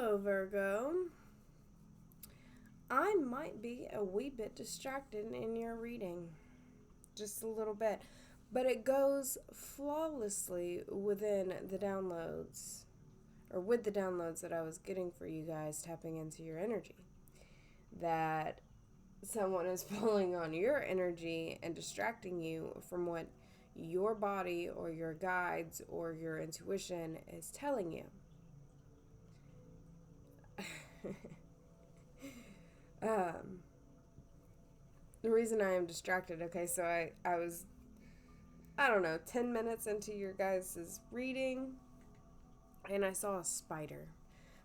Hello, Virgo. I might be a wee bit distracted in your reading. Just a little bit. But it goes flawlessly within the downloads, or with the downloads that I was getting for you guys tapping into your energy. That someone is pulling on your energy and distracting you from what your body or your guides or your intuition is telling you. The reason I am distracted, okay, so I was, I don't know, 10 minutes into your guys' reading, and I saw a spider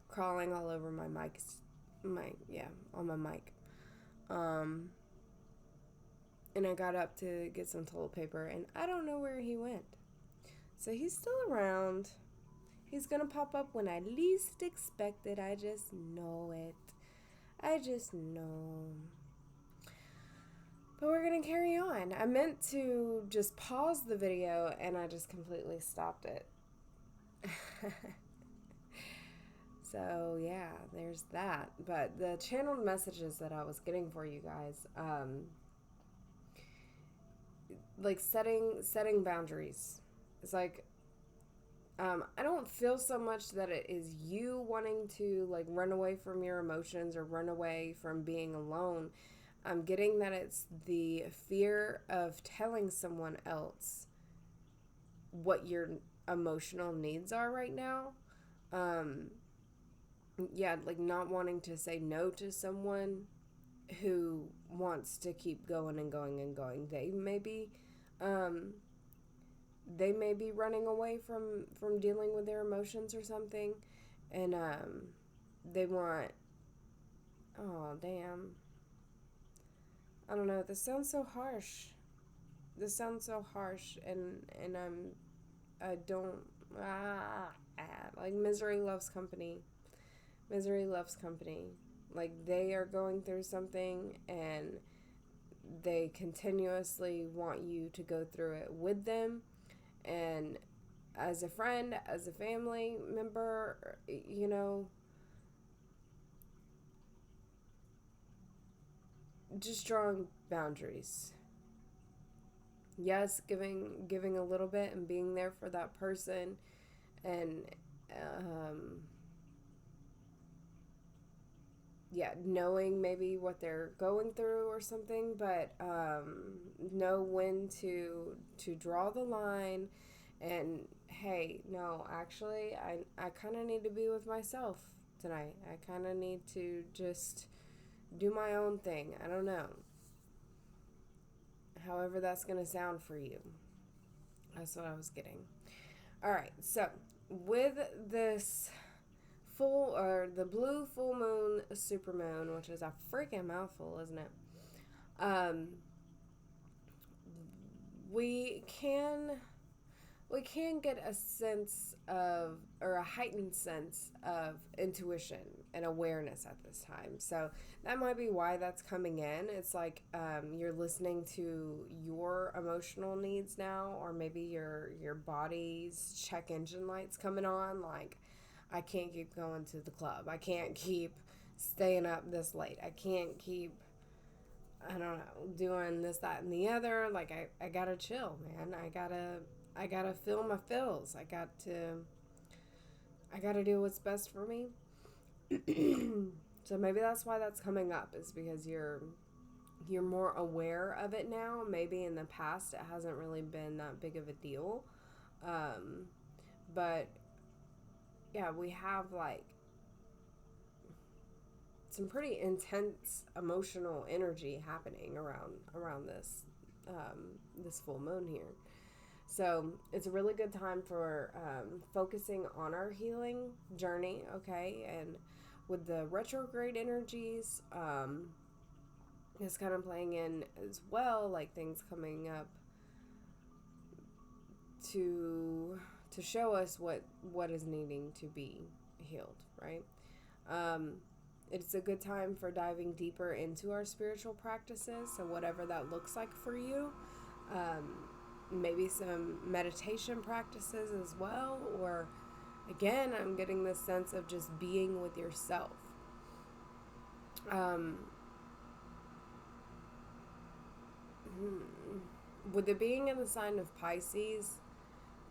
crawling all over my mic, on my mic. And I got up to get some toilet paper, and I don't know where he went. So he's still around. He's gonna pop up when I least expect it. I just know it. I just know. But we're going to carry on. I meant to just pause the video and I just completely stopped it. So, yeah, there's that. But the channeled messages that I was getting for you guys, like setting boundaries. It's like, I don't feel so much that it is you wanting to like run away from your emotions or run away from being alone. I'm getting that it's the fear of telling someone else what your emotional needs are right now. Like not wanting to say no to someone who wants to keep going and going and going. They may be running away from dealing with their emotions or something, and they want, oh damn, I don't know, this sounds so harsh. And I don't, like misery loves company. Like they are going through something and they continuously want you to go through it with them. And as a friend, as a family member, just drawing boundaries. Yes, giving a little bit and being there for that person, and knowing maybe what they're going through or something, but know when to draw the line. And hey, no, actually, I kind of need to be with myself tonight. I kind of need to just do my own thing. I don't know. However that's going to sound for you. That's what I was getting. All right, so with this the blue full moon, supermoon, which is a freaking mouthful, isn't it? We can get a sense of, or a heightened sense of intuition and awareness at this time. So that might be why that's coming in. It's like you're listening to your emotional needs now, or maybe your body's check engine lights coming on. Like, I can't keep going to the club. I can't keep staying up this late. I can't keep, I don't know, doing this, that, and the other. Like, I gotta chill, man. I gotta feel my feels. I gotta do what's best for me. So maybe that's why that's coming up, is because you're more aware of it now. Maybe in the past it hasn't really been that big of a deal. But yeah, we have like some pretty intense emotional energy happening around this this full moon here. So it's a really good time for focusing on our healing journey, okay? And with the retrograde energies, it's kind of playing in as well, like things coming up to show us what is needing to be healed, right? It's a good time for diving deeper into our spiritual practices, so whatever that looks like for you. Maybe some meditation practices as well, or Again, I'm getting this sense of just being with yourself. With it being in the sign of Pisces,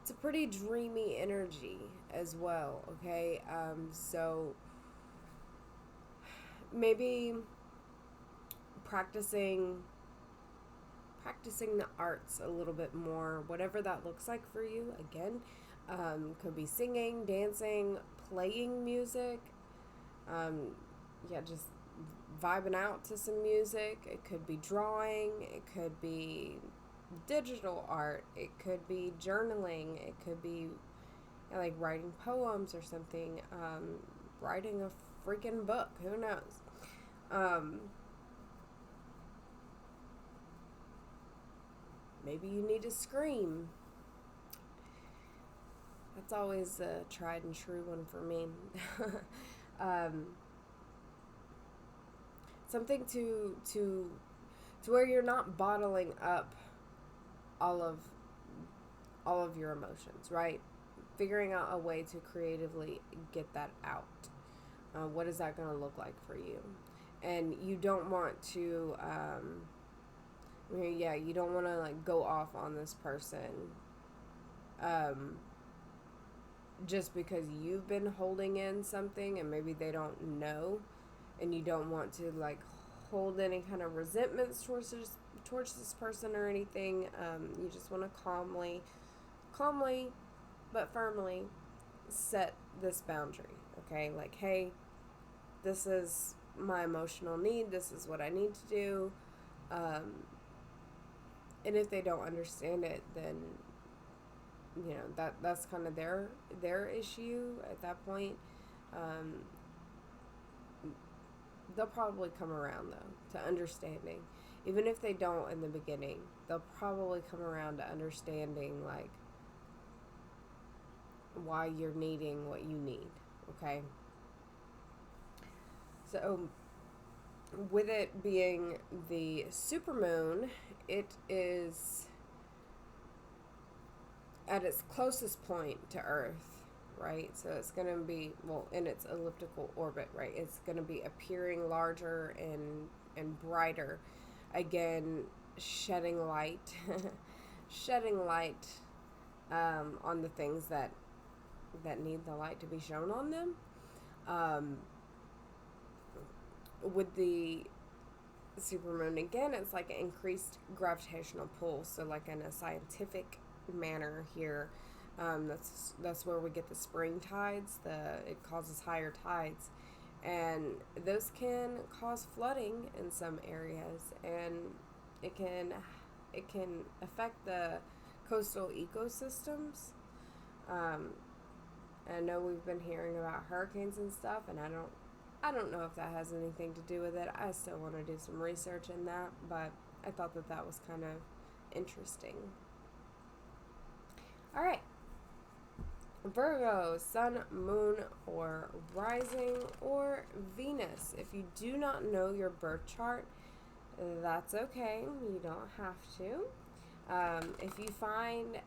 it's a pretty dreamy energy as well, okay? So maybe practicing the arts a little bit more, whatever that looks like for you. Again, could be singing, dancing, playing music, just vibing out to some music. It could be drawing, it could be digital art, it could be journaling, it could be like writing poems or something, writing a freaking book, who knows. Maybe you need to scream. That's always a tried and true one for me. Something to where you're not bottling up all of your emotions, right? Figuring out a way to creatively get that out. What is that going to look like for you? And you don't want to, you don't want to like go off on this person, just because you've been holding in something and maybe they don't know, and you don't want to like hold any kind of resentments towards this person or anything. You just want to calmly but firmly set this boundary, okay? Like, hey, this is my emotional need, this is what I need to do. And if they don't understand it, then that's kind of their issue at that point. They'll probably come around though to understanding. Even if they don't in the beginning, they'll probably come around to understanding like why you're needing what you need, okay? So with it being the supermoon, it is at its closest point to Earth, right? So it's going to be, in its elliptical orbit, right? It's going to be appearing larger and brighter. Again, shedding light, on the things that need the light to be shown on them. With the supermoon, again, it's like an increased gravitational pull. So like in a scientific manner here, that's where we get the spring tides. It causes higher tides, and those can cause flooding in some areas, and it can affect the coastal ecosystems. I know we've been hearing about hurricanes and stuff, and I don't know if that has anything to do with it. I still want to do some research in that, but I thought that was kind of interesting. All right. Virgo, sun, moon, or rising, or Venus. If you do not know your birth chart, that's okay. You don't have to. If you find,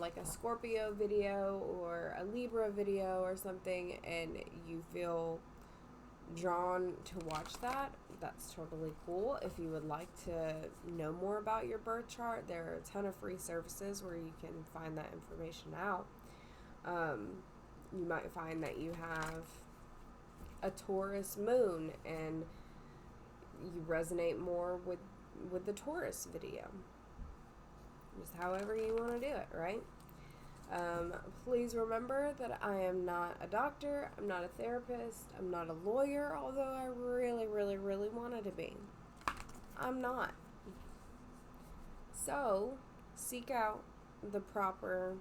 like a Scorpio video or a Libra video or something, and you feel drawn to watch that, that's totally cool. If you would like to know more about your birth chart, there are a ton of free services where you can find that information out. You might find that you have a Taurus moon and you resonate more with the Taurus video. Just however you want to do it, right? Please remember that I am not a doctor, I'm not a therapist, I'm not a lawyer, although I really, really, really wanted to be. I'm not. So, seek out the proper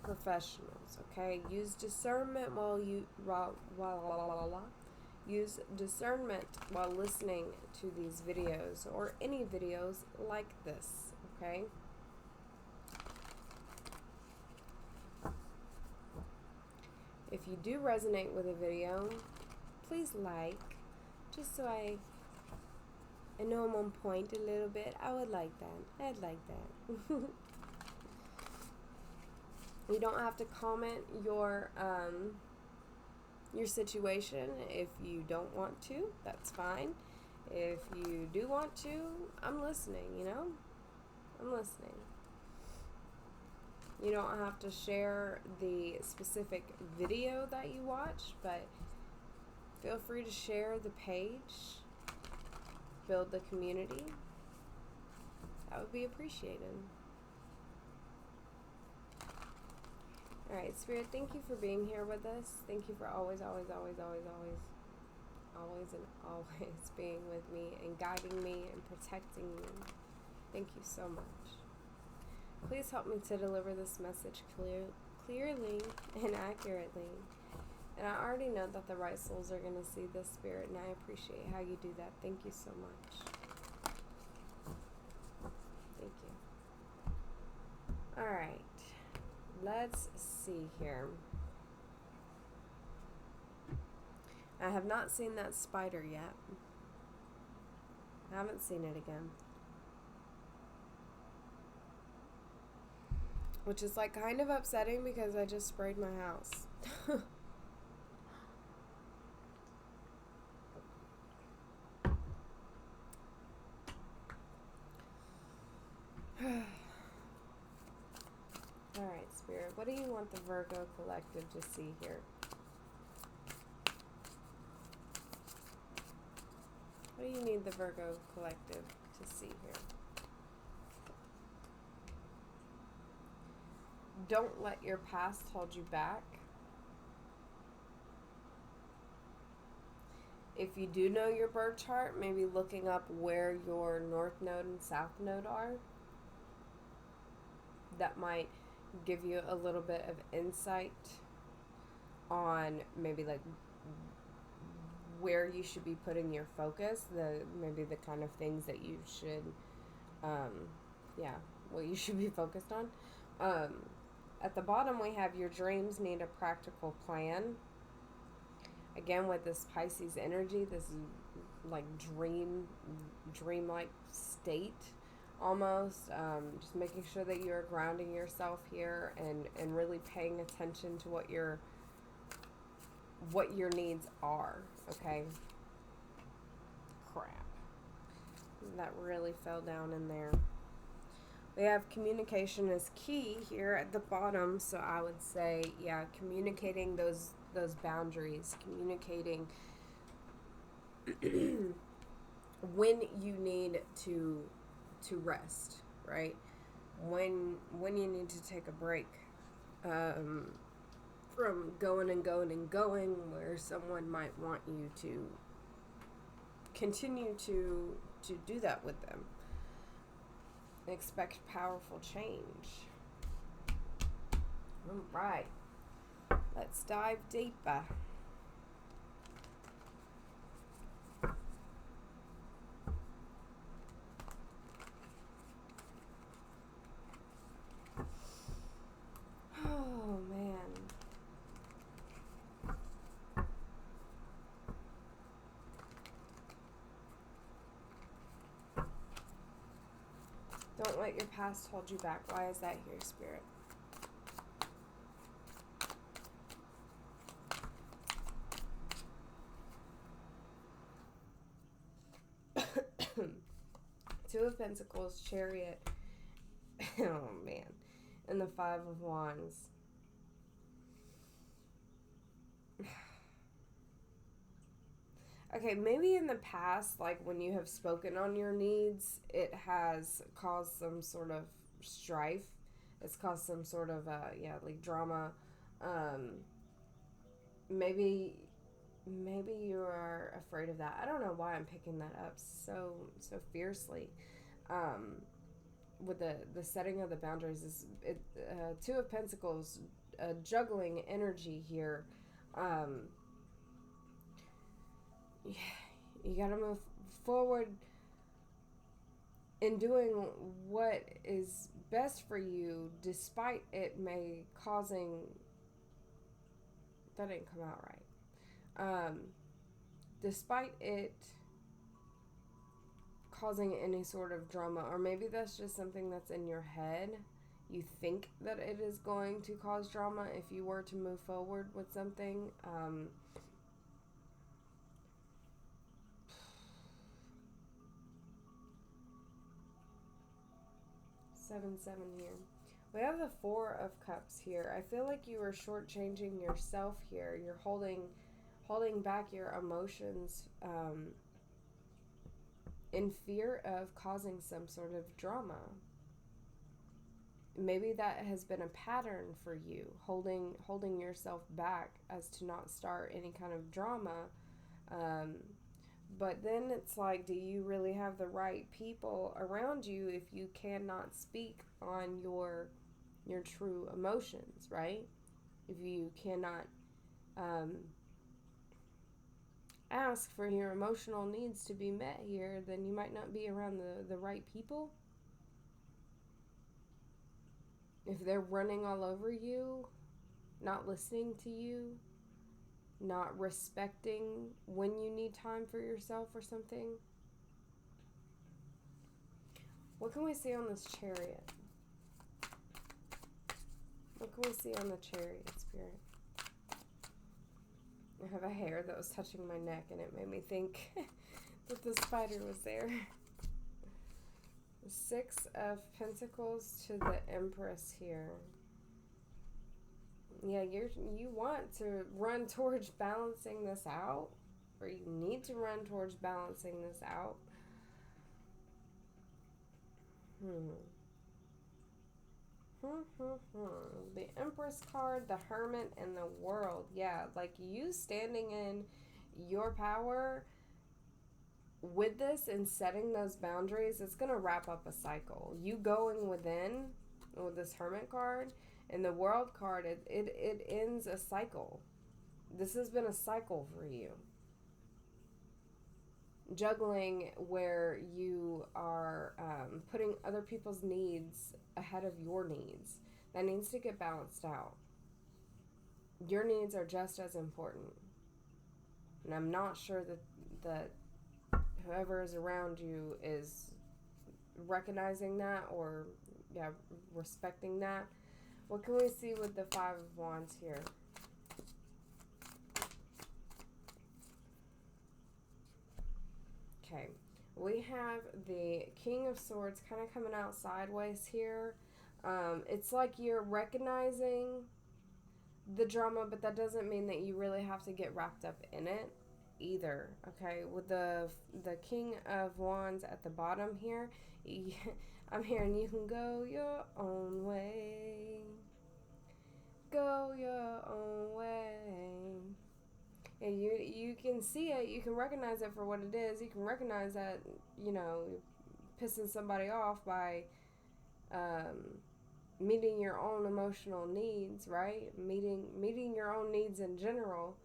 professionals, okay? Use discernment use discernment while listening to these videos or any videos like this, okay? If you do resonate with a video, please like, just so I know I'm on point a little bit. I would like that. I'd like that. You don't have to comment your situation if you don't want to. That's fine. If you do want to, I'm listening, you know? I'm listening. You don't have to share the specific video that you watch, but feel free to share the page, build the community. That would be appreciated. Alright, Spirit, thank you for being here with us. Thank you for always and always being with me and guiding me and protecting me. Thank you so much. Please help me to deliver this message clearly and accurately. And I already know that the right souls are going to see this, Spirit, and I appreciate how you do that. Thank you so much. Thank you. Alright. Let's see here. I have not seen that spider yet. I haven't seen it again. Which is like kind of upsetting because I just sprayed my house. Alright, Spirit, what do you want the Virgo Collective to see here? What do you need the Virgo Collective to see here? Don't let your past hold you back. If you do know your birth chart, maybe looking up where your North Node and South Node are. That might give you a little bit of insight on maybe like where you should be putting your focus, maybe the kind of things that you should what you should be focused on. At the bottom we have your dreams need a practical plan. Again, with this Pisces energy, this like dreamlike state almost, just making sure that you're grounding yourself here and really paying attention to what your needs are. Okay. Crap. That really fell down in there. We have communication is key here at the bottom, so I would say, yeah, communicating those boundaries, communicating when you need to rest, right? When you need to take a break from going, where someone might want you to continue to do that with them. Expect powerful change. All right. Let's dive deeper. Oh, man. Don't let your past hold you back. Why is that here, Spirit? Two of Pentacles, Chariot. Oh, man. And the Five of Wands. Okay, maybe in the past, like when you have spoken on your needs, it has caused some sort of strife. It's caused some sort of, like drama. Maybe you are afraid of that. I don't know why I'm picking that up so fiercely. With the setting of the boundaries is Two of Pentacles, juggling energy here. You gotta move forward in doing what is best for you, despite it may causing. That didn't come out right. Despite it causing any sort of drama, or maybe that's just something that's in your head. you think that it is going to cause drama if you were to move forward with something. 7-7 here. We have the Four of Cups here. I feel like you are shortchanging yourself here. You're holding back your emotions in fear of causing some sort of drama. Maybe that has been a pattern for you, holding yourself back as to not start any kind of drama. But then it's like, do you really have the right people around you if you cannot speak on your true emotions, right? If you cannot ask for your emotional needs to be met here, then you might not be around the right people. If they're running all over you, not listening to you, not respecting when you need time for yourself or something. What can we see on this Chariot? What can we see on the Chariot, Spirit? I have a hair that was touching my neck and it made me think that the spider was there. The Six of Pentacles to the Empress here. Yeah, you want to run towards balancing this out, or you need to run towards balancing this out. The Empress card, the Hermit, and the World. Yeah, like you standing in your power with this and setting those boundaries, it's going to wrap up a cycle. You going within with this Hermit card and the World card, it ends a cycle. This has been a cycle for you. Juggling where you are putting other people's needs ahead of your needs. That needs to get balanced out. Your needs are just as important. And I'm not sure that whoever is around you is recognizing that or respecting that. What can we see with the Five of Wands here? Okay, we have the King of Swords kind of coming out sideways here. It's like you're recognizing the drama, but that doesn't mean that you really have to get wrapped up in it either. Okay, with the King of Wands at the bottom here, I'm hearing you can go your own way. Go your own way. And you can see it, you can recognize it for what it is. You can recognize that, you're pissing somebody off by meeting your own emotional needs, right? Meeting your own needs in general.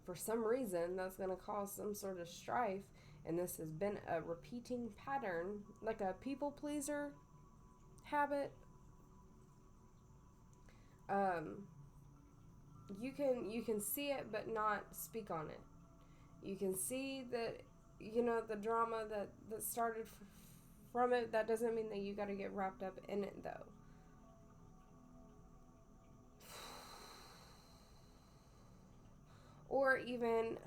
For some reason, that's going to cause some sort of strife. And this has been a repeating pattern, like a people pleaser habit. You can see it but not speak on it. You can see that the drama that started from it. That doesn't mean that you got to get wrapped up in it though. Or even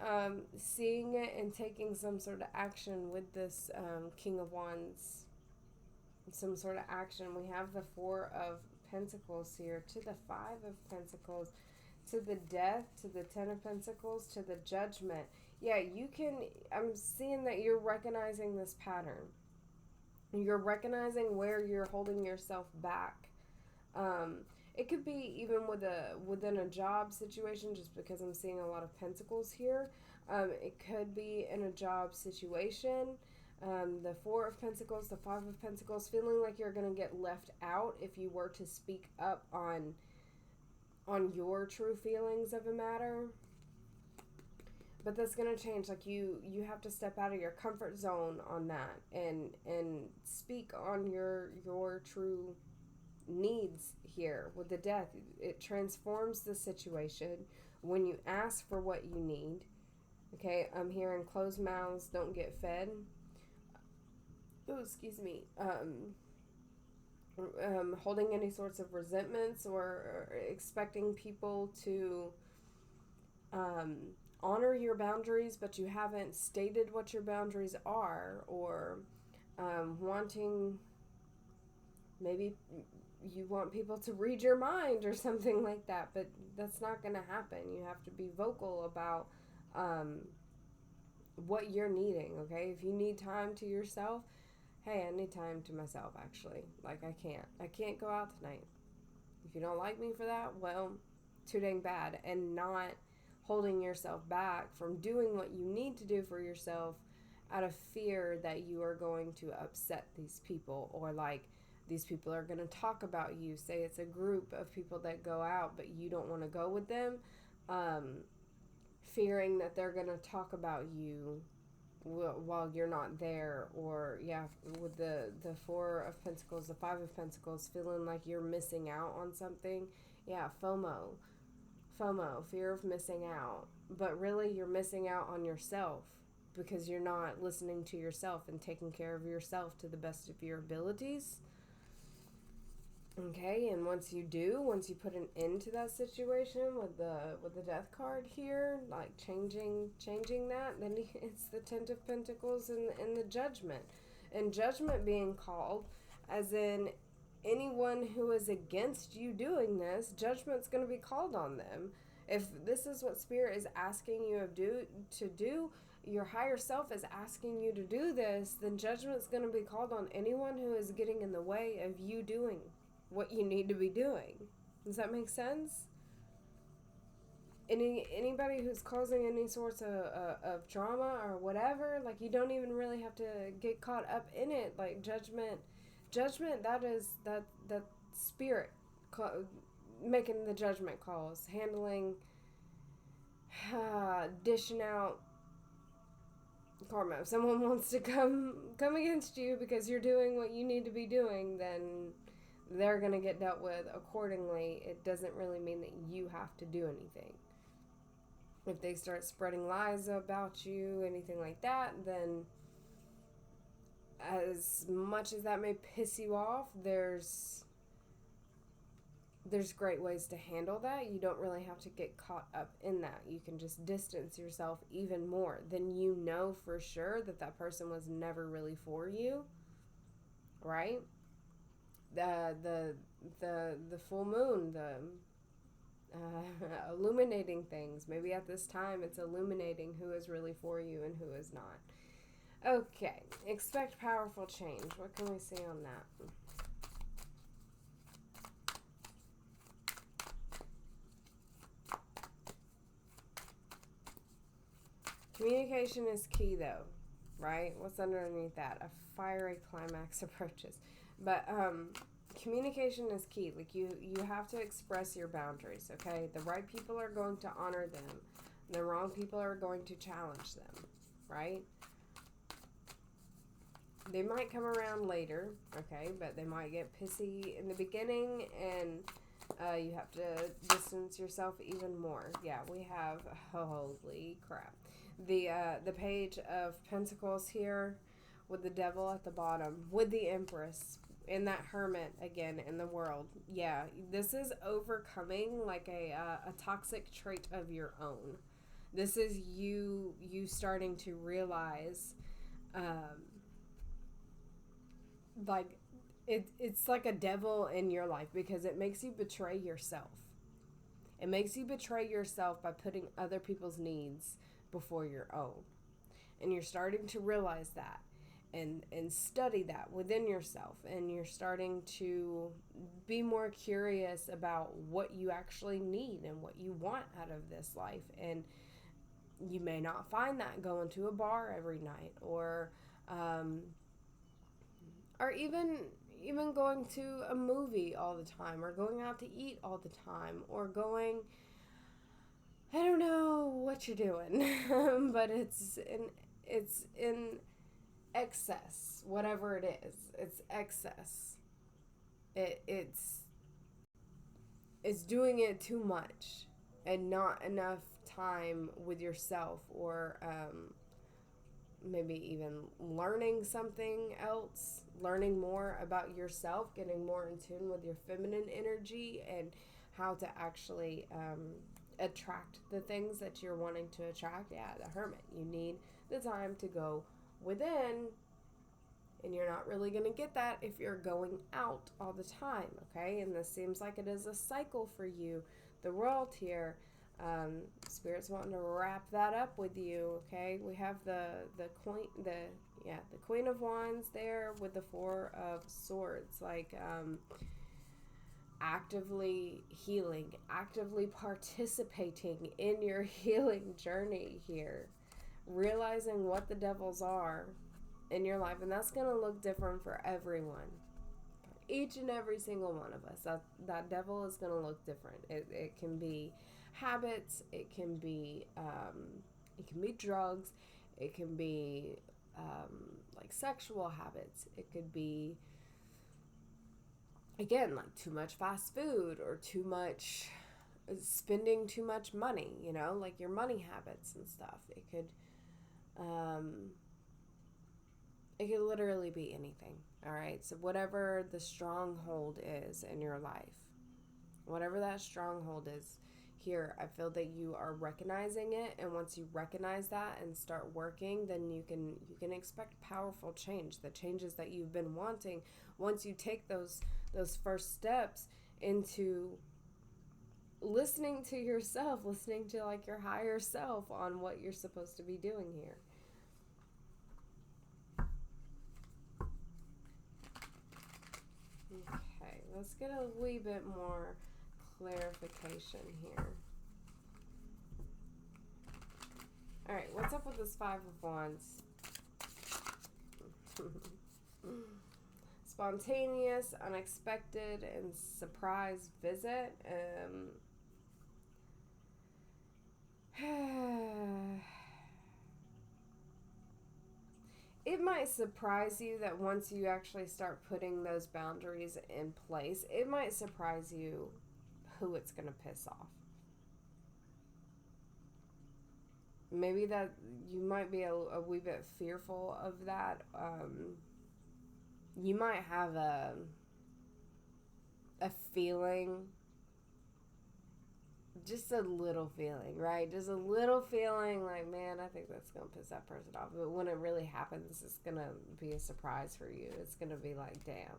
seeing it and taking some sort of action with this King of Wands. Some sort of action. We have the Four of Pentacles here to the Five of Pentacles, to the Death, to the Ten of Pentacles, to the Judgment. Yeah, I'm seeing that you're recognizing this pattern. You're recognizing where you're holding yourself back. It could be even within a job situation, just because I'm seeing a lot of pentacles here. It could be in a job situation. The Four of Pentacles, the Five of Pentacles, feeling like you're going to get left out if you were to speak up on your true feelings of a matter. But that's going to change. Like you have to step out of your comfort zone on that and speak on your true needs here with the Death. It transforms the situation when you ask for what you need. Okay, I'm hearing closed mouths don't get fed. Oh, excuse me. holding any sorts of resentments or expecting people to um, honor your boundaries, but you haven't stated what your boundaries are, or wanting, maybe you want people to read your mind or something like that, but that's not going to happen. You have to be vocal about um, what you're needing, okay? If you need time to yourself, hey, I need time to myself, actually. Like, I can't go out tonight. If you don't like me for that, well, too dang bad. And not holding yourself back from doing what you need to do for yourself out of fear that you are going to upset these people, or like these people are going to talk about you. Say it's a group of people that go out, but you don't want to go with them, um, fearing that they're going to talk about you while you're not there. Or yeah, with the Four of Pentacles, the Five of Pentacles, feeling like you're missing out on something. Yeah, FOMO, fear of missing out. But really, you're missing out on yourself because you're not listening to yourself and taking care of yourself to the best of your abilities. Okay, and once you put an end to that situation with the Death card here, like changing that, then it's the Ten of Pentacles and the Judgment. And Judgment being called, as in anyone who is against you doing this, judgment's going to be called on them. If this is what Spirit is asking you to do, your higher self is asking you to do this, then judgment's going to be called on anyone who is getting in the way of you doing what you need to be doing. Does that make sense? Anybody who's causing any sorts of trauma or whatever, like, you don't even really have to get caught up in it. Like, judgment, that is that Spirit making the judgment calls, handling, dishing out karma. If someone wants to come against you because you're doing what you need to be doing, then they're going to get dealt with accordingly. It doesn't really mean that you have to do anything. If they start spreading lies about you, anything like that, then as much as that may piss you off, there's great ways to handle that. You don't really have to get caught up in that. You can just distance yourself even more. Then you know for sure that person was never really for you, right? The full moon, the illuminating things. Maybe at this time it's illuminating who is really for you and who is not. Okay, expect powerful change. What can we see on that? Communication is key, though, right? What's underneath that? A fiery climax approaches. But communication is key. Like, you have to express your boundaries, okay? The right people are going to honor them. The wrong people are going to challenge them, right? They might come around later, okay? But they might get pissy in the beginning, and you have to distance yourself even more. Yeah, we have, holy crap. The Page of Pentacles here with the Devil at the bottom, with the Empress, and that Hermit again in the world. Yeah, this is overcoming like a toxic trait of your own. This is you starting to realize, like, it's like a devil in your life because it makes you betray yourself. It makes you betray yourself by putting other people's needs before your own. And you're starting to realize that and study that within yourself. And you're starting to be more curious about what you actually need and what you want out of this life. And you may not find that going to a bar every night, or even going to a movie all the time, or going out to eat all the time, or going, I don't know what you're doing, but it's in excess, whatever it is. It's excess. It's doing it too much and not enough time with yourself, or maybe even learning something else, learning more about yourself, getting more in tune with your feminine energy and how to actually attract the things that you're wanting to attract. Yeah, the hermit. You need the time to go within, and you're not really going to get that if you're going out all the time, okay? And this seems like it is a cycle for you. The world here, Spirit's wanting to wrap that up with you, okay? We have the Queen of Wands there with the Four of Swords, like actively healing, actively participating in your healing journey here, realizing what the devils are in your life, and that's going to look different for everyone. Each and every single one of us, that devil is going to look different. It can be habits, it can be drugs, it can be like sexual habits, it could be, again, like too much fast food or too much spending too much money, you know, like your money habits and stuff. It could literally be anything, all right? So whatever the stronghold is in your life, whatever that stronghold is here, I feel that you are recognizing it, and once you recognize that and start working, then you can expect powerful change, the changes that you've been wanting once you take those first steps into listening to yourself, listening to like your higher self on what you're supposed to be doing here. Okay, let's get a wee bit more clarification here. All right, what's up with this Five of Wands? Spontaneous, unexpected, and surprise visit. It might surprise you that once you actually start putting those boundaries in place, it might surprise you who it's going to piss off. Maybe that you might be a wee bit fearful of that. You might have a feeling, just a little feeling, right? Just a little feeling like, man, I think that's going to piss that person off. But when it really happens, it's going to be a surprise for you. It's going to be like, damn,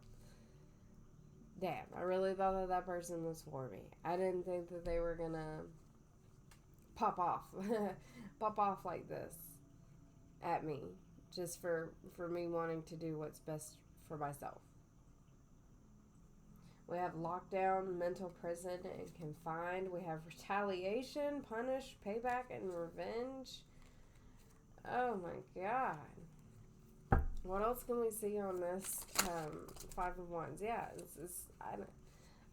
I really thought that person was for me. I didn't think that they were going to pop off like this at me just for me wanting to do what's best for myself. We have lockdown, mental prison, and confined. We have retaliation, punish, payback, and revenge. Oh my God. What else can we see on this Five of Wands? Yeah, I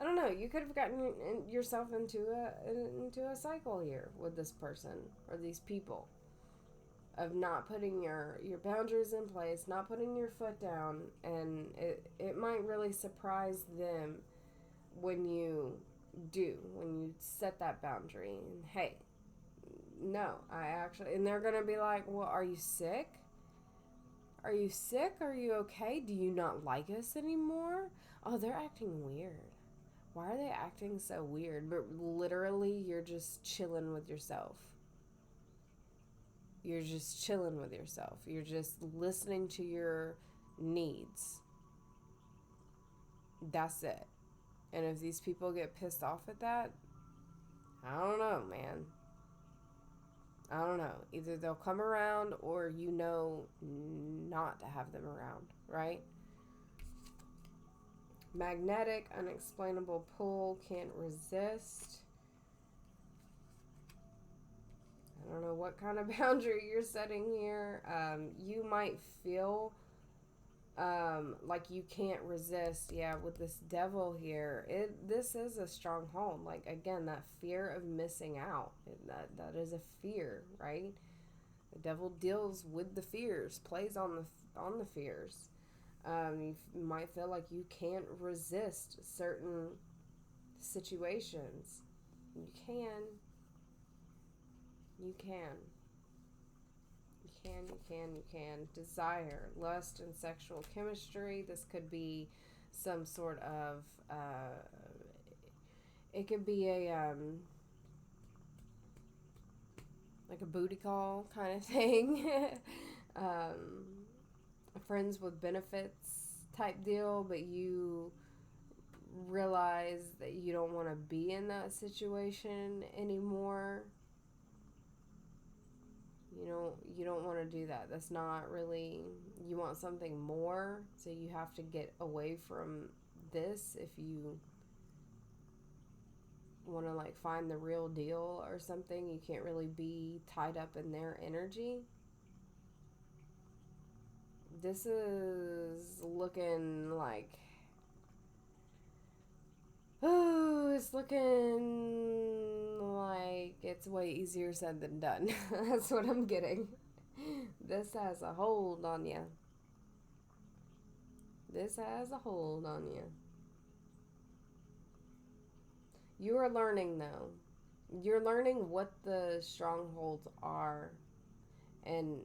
don't know. You could have gotten yourself into a cycle here with this person or these people of not putting your boundaries in place, not putting your foot down, and it might really surprise them when you set that boundary. And hey, no, and they're going to be like, well, are you sick? Are you sick? Are you okay? Do you not like us anymore? Oh, they're acting weird. Why are they acting so weird? But literally, you're just chilling with yourself. You're just chilling with yourself. You're just listening to your needs. That's it. And if these people get pissed off at that, I don't know, man. I don't know. Either they'll come around or not to have them around, right? Magnetic, unexplainable pull, can't resist. I don't know what kind of boundary you're setting here. You might feel like you can't resist. Yeah, with this devil here, this is a stronghold. Like, again, that fear of missing out. That is a fear, right? The devil deals with the fears, plays on the fears. You might feel like you can't resist certain situations. You can. can. Desire, lust, and sexual chemistry. This could be some sort of, it could be like a booty call kind of thing. um, Friends with benefits type deal, but you realize that you don't want to be in that situation anymore. You don't want to do that. That's not really, you want something more, so you have to get away from this if you want to like find the real deal or something. You can't really be tied up in their energy. This is looking like, oh, it's looking like it's way easier said than done. That's what I'm getting. This has a hold on you. This has a hold on you. You are learning, though. You're learning what the strongholds are and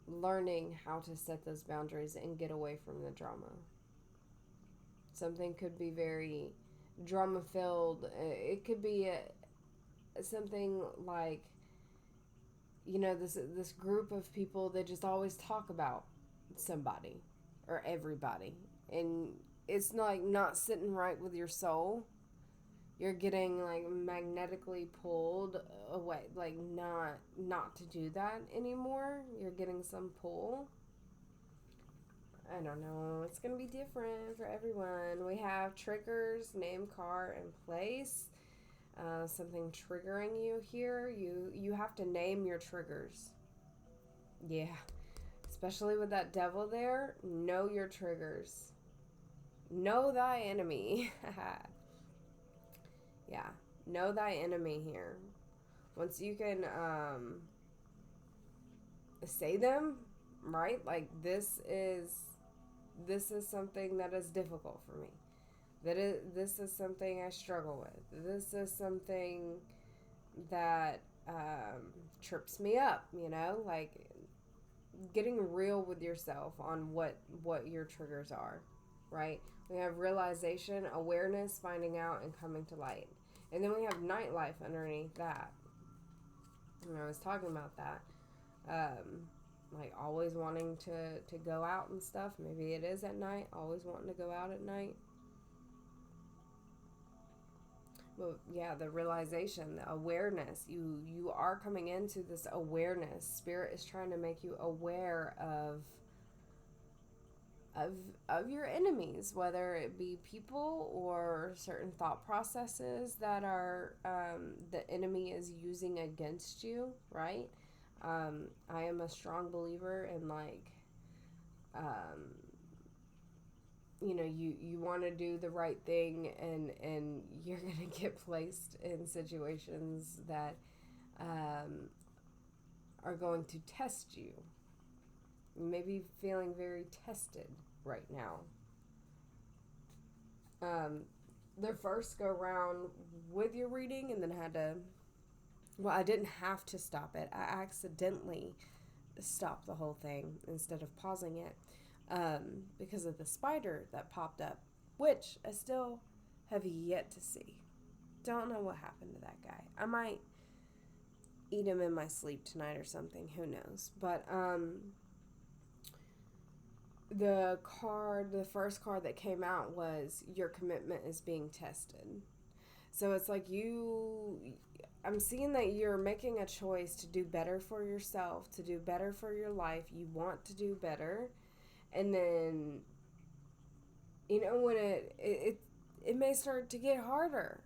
learning how to set those boundaries and get away from the drama. Something could be very drama filled. It could be something like, this group of people that just always talk about somebody or everybody, and it's like not sitting right with your soul. You're getting like magnetically pulled away, like not to do that anymore. You're getting some pull. I don't know. It's going to be different for everyone. We have triggers, name, car, and place. Something triggering you here. You have to name your triggers. Yeah. Especially with that devil there. Know your triggers. Know thy enemy. Yeah. Know thy enemy here. Once you can say them, right? Like this is something that is difficult for me. This is something I struggle with. This is something that trips me up, like getting real with yourself on what your triggers are, right? We have realization, awareness, finding out, and coming to light. And then we have nightlife underneath that. And I was talking about that. Like always wanting to go out and stuff. Maybe it is at night. Always wanting to go out at night. But yeah, the realization, the awareness. You are coming into this awareness. Spirit is trying to make you aware of your enemies, whether it be people or certain thought processes that are the enemy is using against you, right? I am a strong believer in like, you want to do the right thing, and you're going to get placed in situations that are going to test you. You may be feeling very tested right now. The first go round with your reading, and then I didn't have to stop it. I accidentally stopped the whole thing instead of pausing it because of the spider that popped up, which I still have yet to see. Don't know what happened to that guy. I might eat him in my sleep tonight or something. Who knows? But the first card that came out was your commitment is being tested. So it's like I'm seeing that you're making a choice to do better for yourself, to do better for your life. You want to do better. And then, when it may start to get harder.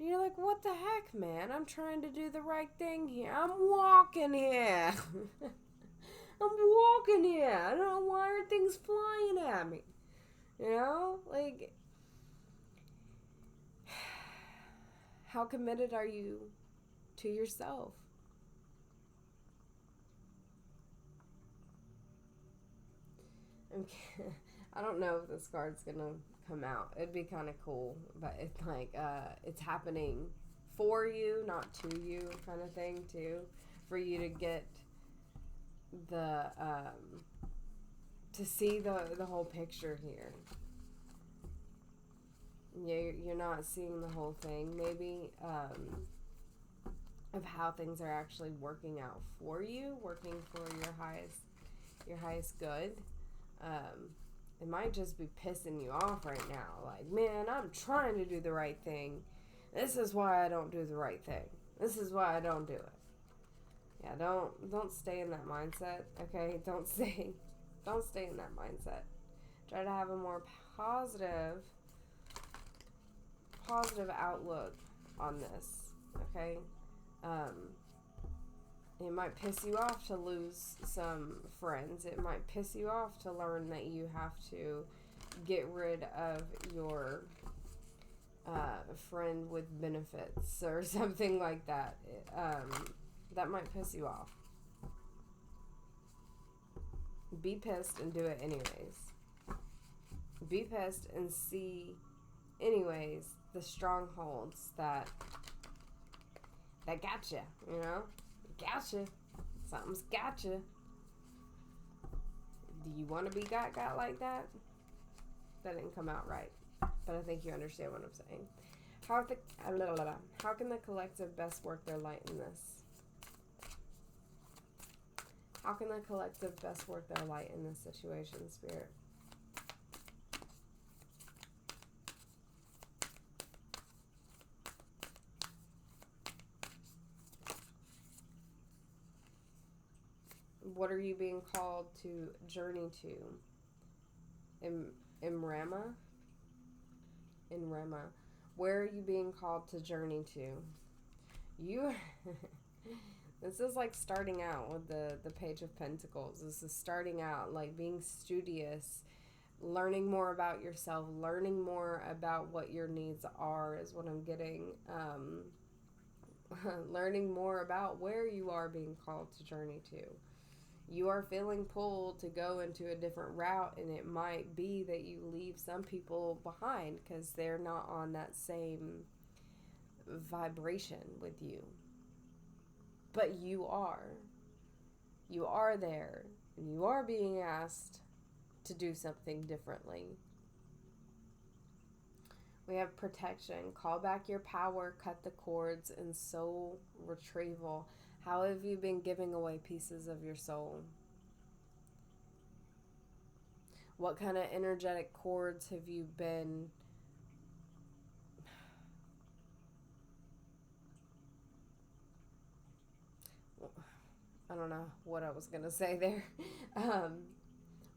And you're like, what the heck, man? I'm trying to do the right thing here. I'm walking here. I'm walking here. I don't know, why are things flying at me? Like, how committed are you to yourself? I don't know if this card's gonna come out. It'd be kind of cool, but it's like it's happening for you, not to you, kind of thing too, for you to get the to see the whole picture here. You're not seeing the whole thing, maybe, of how things are actually working out for you, working for your highest good. It might just be pissing you off right now. Like, man, I'm trying to do the right thing. This is why I don't do the right thing. This is why I don't do it. Yeah, don't stay in that mindset, okay? Don't stay in that mindset. Try to have a more positive outlook on this, okay? It might piss you off to lose some friends. It might piss you off to learn that you have to get rid of your friend with benefits or something like that. That might piss you off. Be pissed and do it anyways. Be pissed and see anyways the strongholds that gotcha, you know? Gotcha. Something's gotcha. Do you want to be got like that? That didn't come out right, but I think you understand what I'm saying. How can the collective best work their light in this? How can the collective best work their light in this situation, Spirit? What are you being called to journey to? In Rama? In Rama. Where are you being called to journey to? You... This is like starting out with the Page of Pentacles. This is starting out like being studious, learning more about yourself, learning more about what your needs are is what I'm getting. Learning more about where you are being called to journey to. You are feeling pulled to go into a different route, and it might be that you leave some people behind because they're not on that same vibration with you. But you are. You are there, and you are being asked to do something differently. We have protection. Call back your power, cut the cords, and soul retrieval. How have you been giving away pieces of your soul? What kind of energetic cords have you been I don't know what I was going to say there.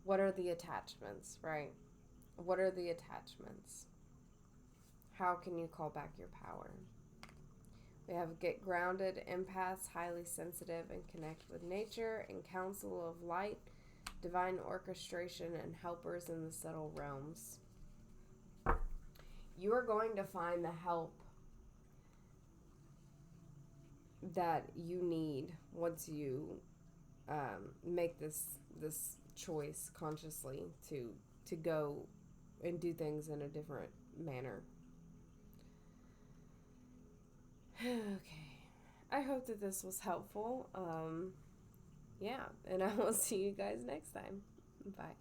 What are the attachments, right? What are the attachments? How can you call back your power? We have get grounded, empaths, highly sensitive, and connect with nature, and council of light, divine orchestration, and helpers in the subtle realms. You are going to find the help that you need once you make this choice consciously to go and do things in a different manner. Okay, I hope that this was helpful. Yeah, and I will see you guys next time. Bye.